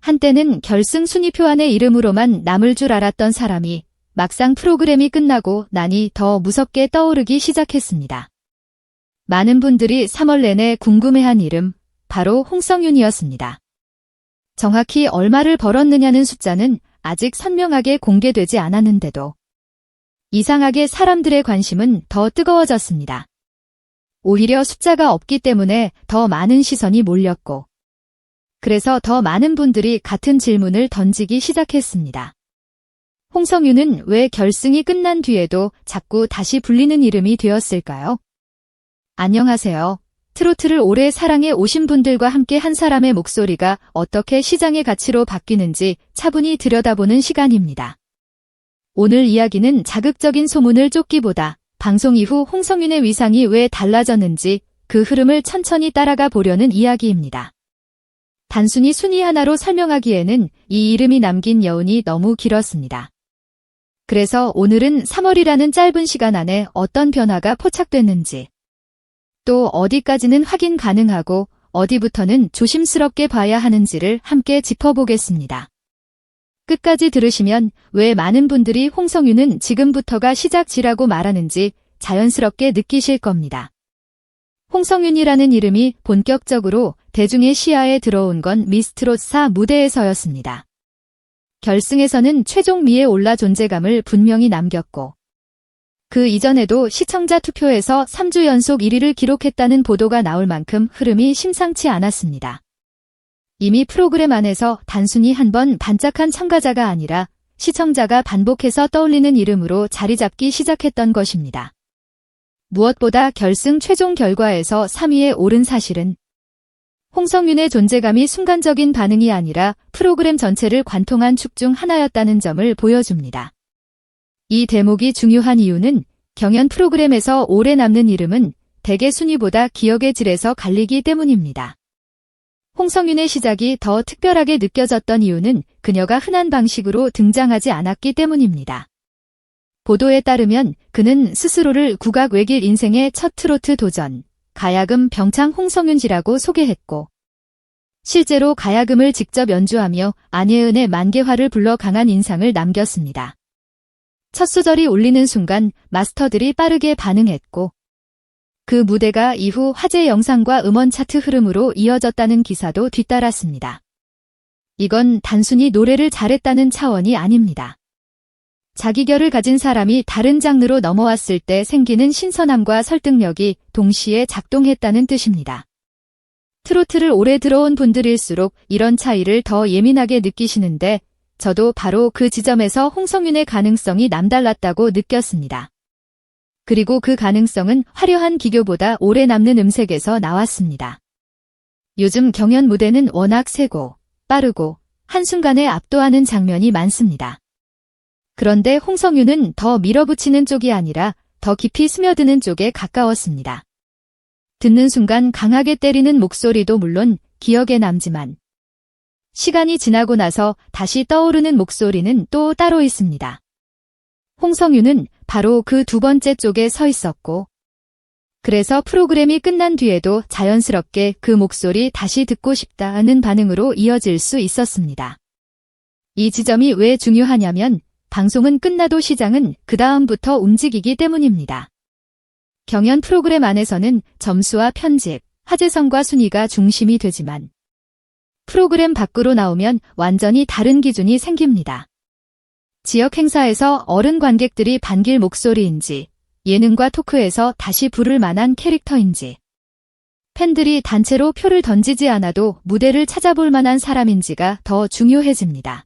한때는 결승 순위표 안의 이름으로만 남을 줄 알았던 사람이 막상 프로그램이 끝나고 나니 더 무섭게 떠오르기 시작했습니다. 많은 분들이 3월 내내 궁금해한 이름, 바로 홍성윤이었습니다. 정확히 얼마를 벌었느냐는 숫자는 아직 선명하게 공개되지 않았는데도 이상하게 사람들의 관심은 더 뜨거워졌습니다. 오히려 숫자가 없기 때문에 더 많은 시선이 몰렸고, 그래서 더 많은 분들이 같은 질문을 던지기 시작했습니다. 홍성윤은 왜 결승이 끝난 뒤에도 자꾸 다시 불리는 이름이 되었을까요? 안녕하세요. 트로트를 오래 사랑해 오신 분들과 함께 한 사람의 목소리가 어떻게 시장의 가치로 바뀌는지 차분히 들여다보는 시간입니다. 오늘 이야기는 자극적인 소문을 쫓기보다 방송 이후 홍성윤의 위상이 왜 달라졌는지 그 흐름을 천천히 따라가 보려는 이야기입니다. 단순히 순위 하나로 설명하기에는 이 이름이 남긴 여운이 너무 길었습니다. 그래서 오늘은 3월이라는 짧은 시간 안에 어떤 변화가 포착됐는지, 또 어디까지는 확인 가능하고 어디부터는 조심스럽게 봐야 하는지를 함께 짚어보겠습니다. 끝까지 들으시면 왜 많은 분들이 홍성윤은 지금부터가 시작지라고 말하는지 자연스럽게 느끼실 겁니다. 홍성윤이라는 이름이 본격적으로 대중의 시야에 들어온 건 미스트롯4 무대에서였습니다. 결승에서는 최종미에 올라 존재감을 분명히 남겼고, 그 이전에도 시청자 투표에서 3주 연속 1위를 기록했다는 보도가 나올 만큼 흐름이 심상치 않았습니다. 이미 프로그램 안에서 단순히 한 번 반짝한 참가자가 아니라 시청자가 반복해서 떠올리는 이름으로 자리 잡기 시작했던 것입니다. 무엇보다 결승 최종 결과에서 3위에 오른 사실은 홍성윤의 존재감이 순간적인 반응이 아니라 프로그램 전체를 관통한 축 중 하나였다는 점을 보여줍니다. 이 대목이 중요한 이유는 경연 프로그램에서 오래 남는 이름은 대개 순위보다 기억의 질에서 갈리기 때문입니다. 홍성윤의 시작이 더 특별하게 느껴졌던 이유는 그녀가 흔한 방식으로 등장하지 않았기 때문입니다. 보도에 따르면 그는 스스로를 국악 외길 인생의 첫 트로트 도전, 가야금 병창 홍성윤씨라고 소개했고, 실제로 가야금을 직접 연주하며 안예은의 만개화를 불러 강한 인상을 남겼습니다. 첫 소절이 울리는 순간 마스터들이 빠르게 반응했고, 그 무대가 이후 화제 영상과 음원 차트 흐름으로 이어졌다는 기사도 뒤따랐습니다. 이건 단순히 노래를 잘했다는 차원이 아닙니다. 자기결을 가진 사람이 다른 장르로 넘어왔을 때 생기는 신선함과 설득력이 동시에 작동했다는 뜻입니다. 트로트를 오래 들어온 분들일수록 이런 차이를 더 예민하게 느끼시는데, 저도 바로 그 지점에서 홍성윤의 가능성이 남달랐다고 느꼈습니다. 그리고 그 가능성은 화려한 기교보다 오래 남는 음색에서 나왔습니다. 요즘 경연 무대는 워낙 세고 빠르고 한순간에 압도하는 장면이 많습니다. 그런데 홍성윤은 더 밀어붙이는 쪽이 아니라 더 깊이 스며드는 쪽에 가까웠습니다. 듣는 순간 강하게 때리는 목소리도 물론 기억에 남지만 시간이 지나고 나서 다시 떠오르는 목소리는 또 따로 있습니다. 홍성윤은 바로 그 두 번째 쪽에 서 있었고, 그래서 프로그램이 끝난 뒤에도 자연스럽게 그 목소리 다시 듣고 싶다는 반응으로 이어질 수 있었습니다. 이 지점이 왜 중요하냐면 방송은 끝나도 시장은 그 다음부터 움직이기 때문입니다. 경연 프로그램 안에서는 점수와 편집, 화제성과 순위가 중심이 되지만 프로그램 밖으로 나오면 완전히 다른 기준이 생깁니다. 지역 행사에서 어른 관객들이 반길 목소리인지, 예능과 토크에서 다시 부를 만한 캐릭터인지, 팬들이 단체로 표를 던지지 않아도 무대를 찾아볼 만한 사람인지가 더 중요해집니다.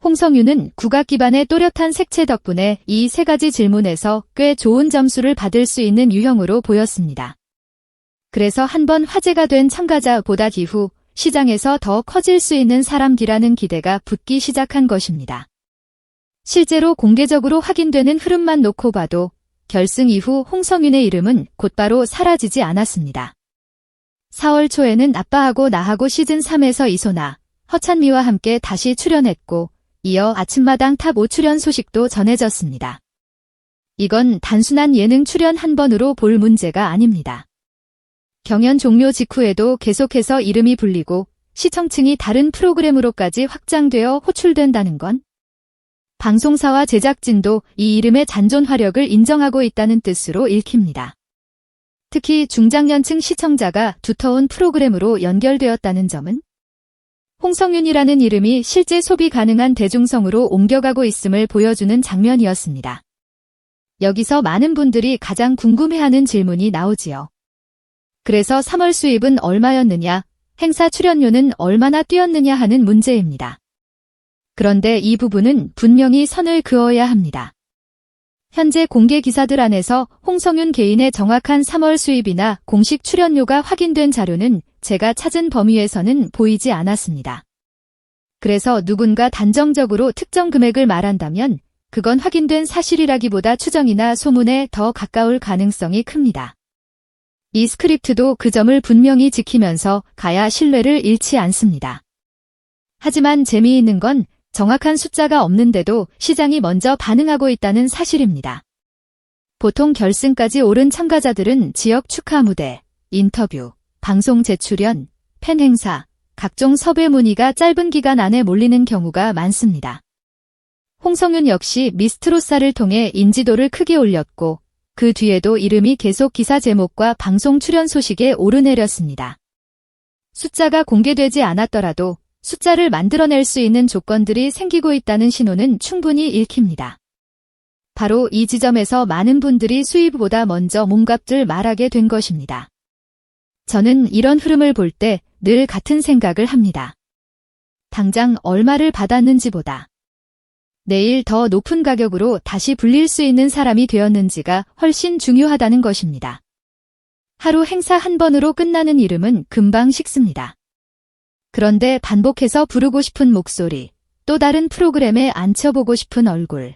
홍성윤은 국악 기반의 또렷한 색채 덕분에 이 세 가지 질문에서 꽤 좋은 점수를 받을 수 있는 유형으로 보였습니다. 그래서 한번 화제가 된 참가자보다 이후 시장에서 더 커질 수 있는 사람이라는 기대가 붙기 시작한 것입니다. 실제로 공개적으로 확인되는 흐름만 놓고 봐도 결승 이후 홍성윤의 이름은 곧바로 사라지지 않았습니다. 4월 초에는 아빠하고 나하고 시즌3에서 이소나, 허찬미와 함께 다시 출연했고, 이어 아침마당 탑 5 출연 소식도 전해졌습니다. 이건 단순한 예능 출연 한 번으로 볼 문제가 아닙니다. 경연 종료 직후에도 계속해서 이름이 불리고 시청층이 다른 프로그램으로까지 확장되어 호출된다는 건 방송사와 제작진도 이 이름의 잔존 화력을 인정하고 있다는 뜻으로 읽힙니다. 특히 중장년층 시청자가 두터운 프로그램으로 연결되었다는 점은 홍성윤이라는 이름이 실제 소비 가능한 대중성으로 옮겨가고 있음을 보여주는 장면이었습니다. 여기서 많은 분들이 가장 궁금해하는 질문이 나오지요. 그래서 3월 수입은 얼마였느냐, 행사 출연료는 얼마나 뛰었느냐 하는 문제입니다. 그런데 이 부분은 분명히 선을 그어야 합니다. 현재 공개 기사들 안에서 홍성윤 개인의 정확한 3월 수입이나 공식 출연료가 확인된 자료는 제가 찾은 범위에서는 보이지 않았습니다. 그래서 누군가 단정적으로 특정 금액을 말한다면 그건 확인된 사실이라기보다 추정이나 소문에 더 가까울 가능성이 큽니다. 이 스크립트도 그 점을 분명히 지키면서 가야 신뢰를 잃지 않습니다. 하지만 재미있는 건 정확한 숫자가 없는데도 시장이 먼저 반응하고 있다는 사실입니다. 보통 결승까지 오른 참가자들은 지역 축하 무대, 인터뷰, 방송 재출연, 팬 행사, 각종 섭외 문의가 짧은 기간 안에 몰리는 경우가 많습니다. 홍성윤 역시 미스트로사를 통해 인지도를 크게 올렸고 그 뒤에도 이름이 계속 기사 제목과 방송 출연 소식에 오르내렸습니다. 숫자가 공개되지 않았더라도 숫자를 만들어낼 수 있는 조건들이 생기고 있다는 신호는 충분히 읽힙니다. 바로 이 지점에서 많은 분들이 수입보다 먼저 몸값을 말하게 된 것입니다. 저는 이런 흐름을 볼 때 늘 같은 생각을 합니다. 당장 얼마를 받았는지보다 내일 더 높은 가격으로 다시 불릴 수 있는 사람이 되었는지가 훨씬 중요하다는 것입니다. 하루 행사 한 번으로 끝나는 이름은 금방 식습니다. 그런데 반복해서 부르고 싶은 목소리, 또 다른 프로그램에 앉혀보고 싶은 얼굴,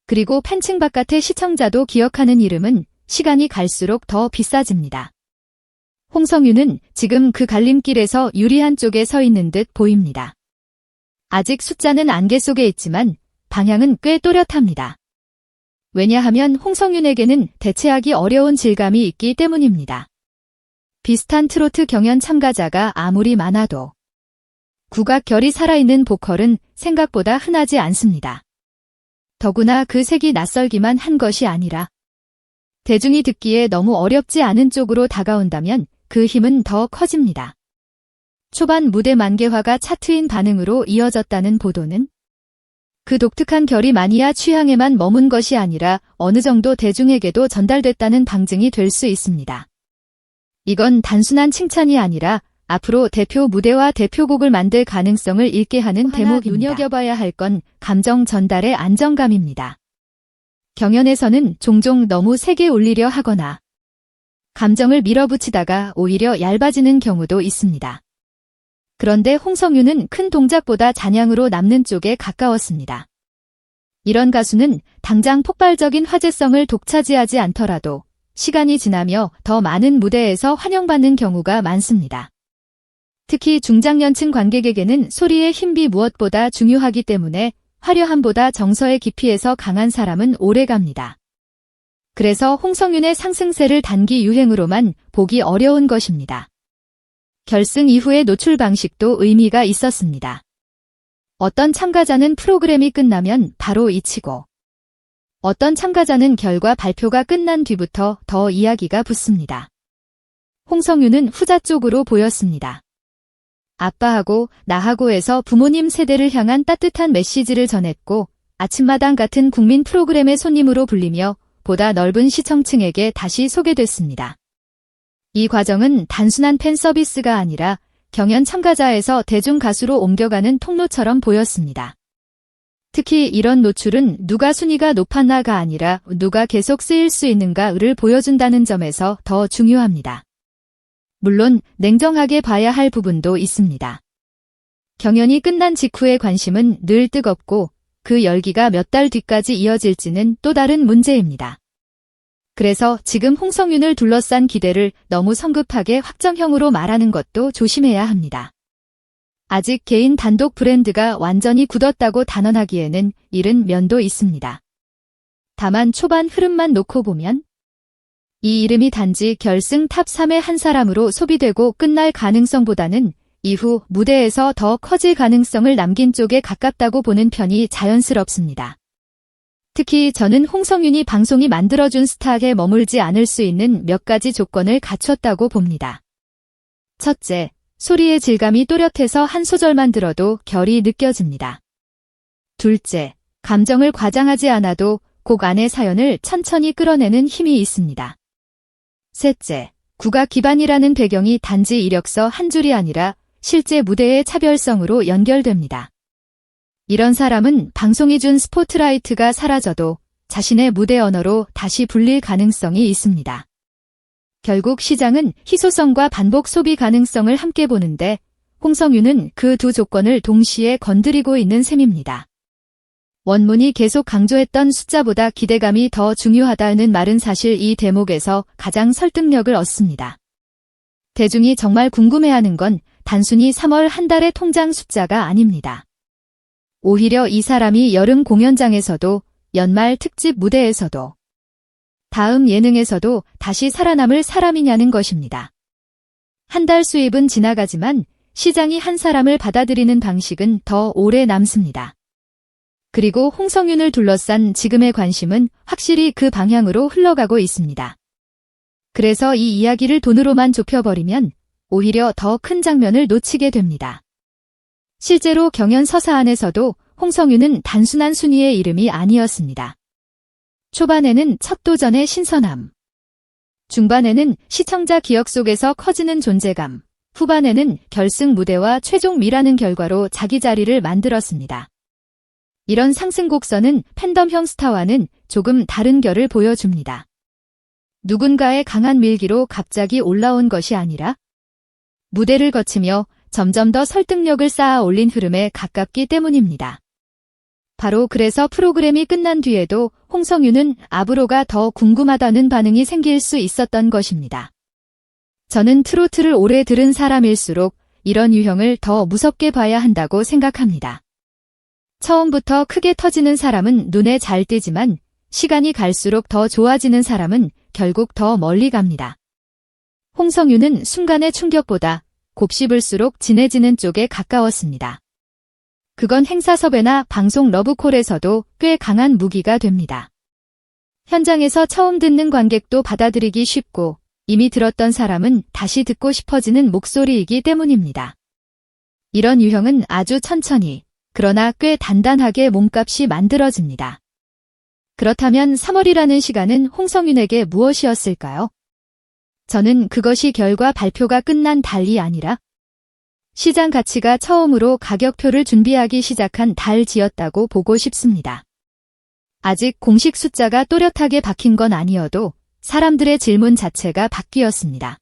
그리고 팬층 바깥의 시청자도 기억하는 이름은 시간이 갈수록 더 비싸집니다. 홍성윤은 지금 그 갈림길에서 유리한 쪽에 서 있는 듯 보입니다. 아직 숫자는 안개 속에 있지만 방향은 꽤 또렷합니다. 왜냐하면 홍성윤에게는 대체하기 어려운 질감이 있기 때문입니다. 비슷한 트로트 경연 참가자가 아무리 많아도 국악 결이 살아있는 보컬은 생각보다 흔하지 않습니다. 더구나 그 색이 낯설기만 한 것이 아니라 대중이 듣기에 너무 어렵지 않은 쪽으로 다가온다면 그 힘은 더 커집니다. 초반 무대 만개화가 차트인 반응으로 이어졌다는 보도는 그 독특한 결이 마니아 취향에만 머문 것이 아니라 어느 정도 대중에게도 전달됐다는 방증이 될 수 있습니다. 이건 단순한 칭찬이 아니라 앞으로 대표 무대와 대표곡을 만들 가능성을 잃게 하는 대목입니다. 눈여겨봐야 할 건 감정 전달의 안정감입니다. 경연에서는 종종 너무 세게 올리려 하거나 감정을 밀어붙이다가 오히려 얇아지는 경우도 있습니다. 그런데 홍성윤은 큰 동작보다 잔향으로 남는 쪽에 가까웠습니다. 이런 가수는 당장 폭발적인 화제성을 독차지하지 않더라도 시간이 지나며 더 많은 무대에서 환영받는 경우가 많습니다. 특히 중장년층 관객에게는 소리의 힘이 무엇보다 중요하기 때문에 화려함보다 정서의 깊이에서 강한 사람은 오래갑니다. 그래서 홍성윤의 상승세를 단기 유행으로만 보기 어려운 것입니다. 결승 이후의 노출 방식도 의미가 있었습니다. 어떤 참가자는 프로그램이 끝나면 바로 잊히고 어떤 참가자는 결과 발표가 끝난 뒤부터 더 이야기가 붙습니다. 홍성윤은 후자 쪽으로 보였습니다. 아빠하고 나하고에서 부모님 세대를 향한 따뜻한 메시지를 전했고 아침마당 같은 국민 프로그램의 손님으로 불리며 보다 넓은 시청층에게 다시 소개됐습니다. 이 과정은 단순한 팬 서비스가 아니라 경연 참가자에서 대중 가수로 옮겨가는 통로처럼 보였습니다. 특히 이런 노출은 누가 순위가 높았나가 아니라 누가 계속 쓰일 수 있는가를 보여준다는 점에서 더 중요합니다. 물론 냉정하게 봐야 할 부분도 있습니다. 경연이 끝난 직후의 관심은 늘 뜨겁고 그 열기가 몇 달 뒤까지 이어질지는 또 다른 문제입니다. 그래서 지금 홍성윤을 둘러싼 기대를 너무 성급하게 확정형으로 말하는 것도 조심해야 합니다. 아직 개인 단독 브랜드가 완전히 굳었다고 단언하기에는 이른 면도 있습니다. 다만 초반 흐름만 놓고 보면 이 이름이 단지 결승 탑 3의 한 사람으로 소비되고 끝날 가능성보다는 이후 무대에서 더 커질 가능성을 남긴 쪽에 가깝다고 보는 편이 자연스럽습니다. 특히 저는 홍성윤이 방송이 만들어준 스타에 머물지 않을 수 있는 몇 가지 조건을 갖췄다고 봅니다. 첫째, 소리의 질감이 또렷해서 한 소절만 들어도 결이 느껴집니다. 둘째, 감정을 과장하지 않아도 곡 안의 사연을 천천히 끌어내는 힘이 있습니다. 셋째, 국악 기반이라는 배경이 단지 이력서 한 줄이 아니라 실제 무대의 차별성으로 연결됩니다. 이런 사람은 방송이 준 스포트라이트가 사라져도 자신의 무대 언어로 다시 불릴 가능성이 있습니다. 결국 시장은 희소성과 반복 소비 가능성을 함께 보는데 홍성윤은 그 두 조건을 동시에 건드리고 있는 셈입니다. 원문이 계속 강조했던 숫자보다 기대감이 더 중요하다는 말은 사실 이 대목에서 가장 설득력을 얻습니다. 대중이 정말 궁금해하는 건 단순히 3월 한 달의 통장 숫자가 아닙니다. 오히려 이 사람이 여름 공연장에서도 연말 특집 무대에서도 다음 예능에서도 다시 살아남을 사람이냐는 것입니다. 한 달 수입은 지나가지만 시장이 한 사람을 받아들이는 방식은 더 오래 남습니다. 그리고 홍성윤을 둘러싼 지금의 관심은 확실히 그 방향으로 흘러가고 있습니다. 그래서 이 이야기를 돈으로만 좁혀버리면 오히려 더 큰 장면을 놓치게 됩니다. 실제로 경연 서사 안에서도 홍성윤은 단순한 순위의 이름이 아니었습니다. 초반에는 첫 도전의 신선함, 중반에는 시청자 기억 속에서 커지는 존재감, 후반에는 결승 무대와 최종 미라는 결과로 자기 자리를 만들었습니다. 이런 상승 곡선은 팬덤형 스타와는 조금 다른 결을 보여줍니다. 누군가의 강한 밀기로 갑자기 올라온 것이 아니라 무대를 거치며 점점 더 설득력을 쌓아 올린 흐름에 가깝기 때문입니다. 바로 그래서 프로그램이 끝난 뒤에도 홍성윤은 앞으로가 더 궁금하다는 반응이 생길 수 있었던 것입니다. 저는 트로트를 오래 들은 사람일수록 이런 유형을 더 무섭게 봐야 한다고 생각합니다. 처음부터 크게 터지는 사람은 눈에 잘 띄지만 시간이 갈수록 더 좋아지는 사람은 결국 더 멀리 갑니다. 홍성윤은 순간의 충격보다 곱씹을수록 진해지는 쪽에 가까웠습니다. 그건 행사 섭외나 방송 러브콜에서도 꽤 강한 무기가 됩니다. 현장에서 처음 듣는 관객도 받아들이기 쉽고 이미 들었던 사람은 다시 듣고 싶어지는 목소리이기 때문입니다. 이런 유형은 아주 천천히, 그러나 꽤 단단하게 몸값이 만들어집니다. 그렇다면 3월이라는 시간은 홍성윤에게 무엇이었을까요? 저는 그것이 결과 발표가 끝난 달이 아니라 시장 가치가 처음으로 가격표를 준비하기 시작한 달이었다고 보고 싶습니다. 아직 공식 숫자가 또렷하게 박힌 건 아니어도 사람들의 질문 자체가 바뀌었습니다.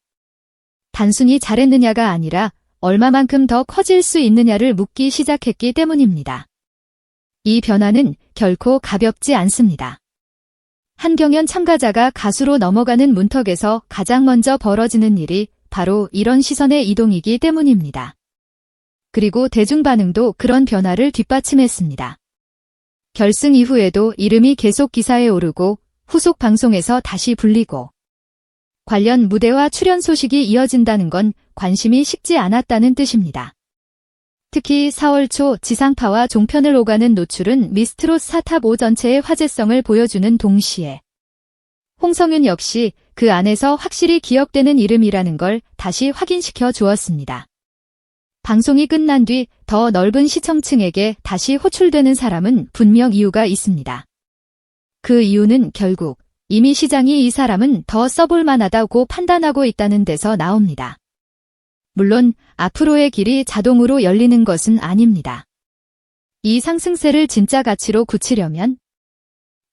단순히 잘했느냐가 아니라 얼마만큼 더 커질 수 있느냐를 묻기 시작했기 때문입니다. 이 변화는 결코 가볍지 않습니다. 한 경연 참가자가 가수로 넘어가는 문턱에서 가장 먼저 벌어지는 일이 바로 이런 시선의 이동이기 때문입니다. 그리고 대중 반응도 그런 변화를 뒷받침했습니다. 결승 이후에도 이름이 계속 기사에 오르고 후속 방송에서 다시 불리고 관련 무대와 출연 소식이 이어진다는 건 관심이 식지 않았다는 뜻입니다. 특히 4월 초 지상파와 종편을 오가는 노출은 미스트롯 사탑 5 전체의 화제성을 보여주는 동시에 홍성윤 역시 그 안에서 확실히 기억되는 이름이라는 걸 다시 확인시켜 주었습니다. 방송이 끝난 뒤 더 넓은 시청층에게 다시 호출되는 사람은 분명 이유가 있습니다. 그 이유는 결국 이미 시장이 이 사람은 더 써볼 만하다고 판단하고 있다는 데서 나옵니다. 물론 앞으로의 길이 자동으로 열리는 것은 아닙니다. 이 상승세를 진짜 가치로 굳히려면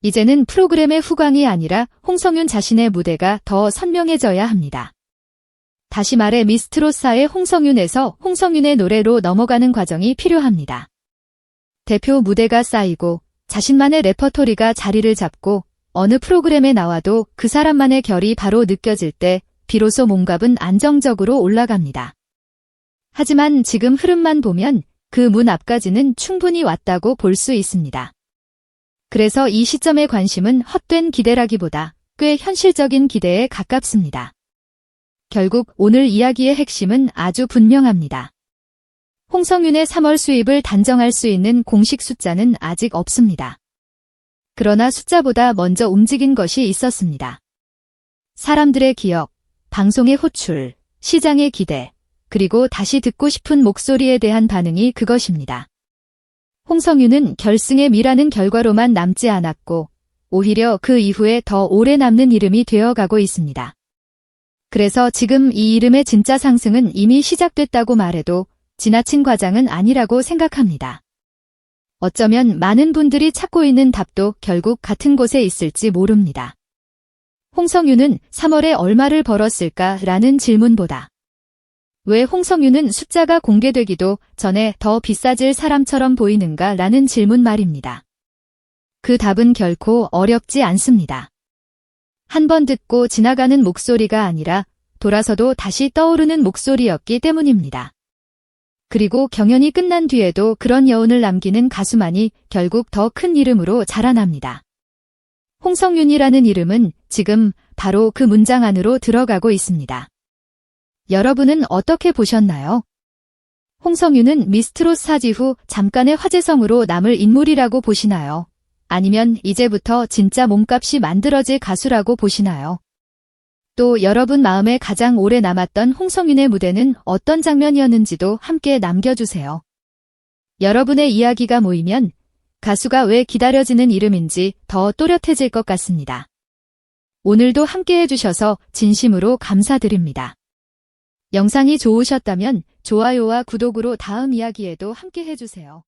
이제는 프로그램의 후광이 아니라 홍성윤 자신의 무대가 더 선명해져야 합니다. 다시 말해 미스트롯사의 홍성윤에서 홍성윤의 노래로 넘어가는 과정이 필요합니다. 대표 무대가 쌓이고 자신만의 레퍼토리가 자리를 잡고 어느 프로그램에 나와도 그 사람만의 결이 바로 느껴질 때 비로소 몸값은 안정적으로 올라갑니다. 하지만 지금 흐름만 보면 그 문 앞까지는 충분히 왔다고 볼 수 있습니다. 그래서 이 시점의 관심은 헛된 기대라기보다 꽤 현실적인 기대에 가깝습니다. 결국 오늘 이야기의 핵심은 아주 분명합니다. 홍성윤의 3월 수입을 단정할 수 있는 공식 숫자는 아직 없습니다. 그러나 숫자보다 먼저 움직인 것이 있었습니다. 사람들의 기억, 방송의 호출, 시장의 기대, 그리고 다시 듣고 싶은 목소리에 대한 반응이 그것입니다. 홍성윤은 결승에 미라는 결과로만 남지 않았고 오히려 그 이후에 더 오래 남는 이름이 되어가고 있습니다. 그래서 지금 이 이름의 진짜 상승은 이미 시작됐다고 말해도 지나친 과장은 아니라고 생각합니다. 어쩌면 많은 분들이 찾고 있는 답도 결국 같은 곳에 있을지 모릅니다. 홍성윤은 3월에 얼마를 벌었을까라는 질문보다 왜 홍성윤은 숫자가 공개되기도 전에 더 비싸질 사람처럼 보이는가라는 질문 말입니다. 그 답은 결코 어렵지 않습니다. 한 번 듣고 지나가는 목소리가 아니라 돌아서도 다시 떠오르는 목소리였기 때문입니다. 그리고 경연이 끝난 뒤에도 그런 여운을 남기는 가수만이 결국 더 큰 이름으로 자라납니다. 홍성윤이라는 이름은 지금 바로 그 문장 안으로 들어가고 있습니다. 여러분은 어떻게 보셨나요? 홍성윤은 미스트롯 사지 후 잠깐의 화제성으로 남을 인물이라고 보시나요? 아니면 이제부터 진짜 몸값이 만들어질 가수라고 보시나요? 또 여러분 마음에 가장 오래 남았던 홍성윤의 무대는 어떤 장면이었는지도 함께 남겨주세요. 여러분의 이야기가 모이면 가수가 왜 기다려지는 이름인지 더 또렷해질 것 같습니다. 오늘도 함께 해주셔서 진심으로 감사드립니다. 영상이 좋으셨다면 좋아요와 구독으로 다음 이야기에도 함께 해주세요.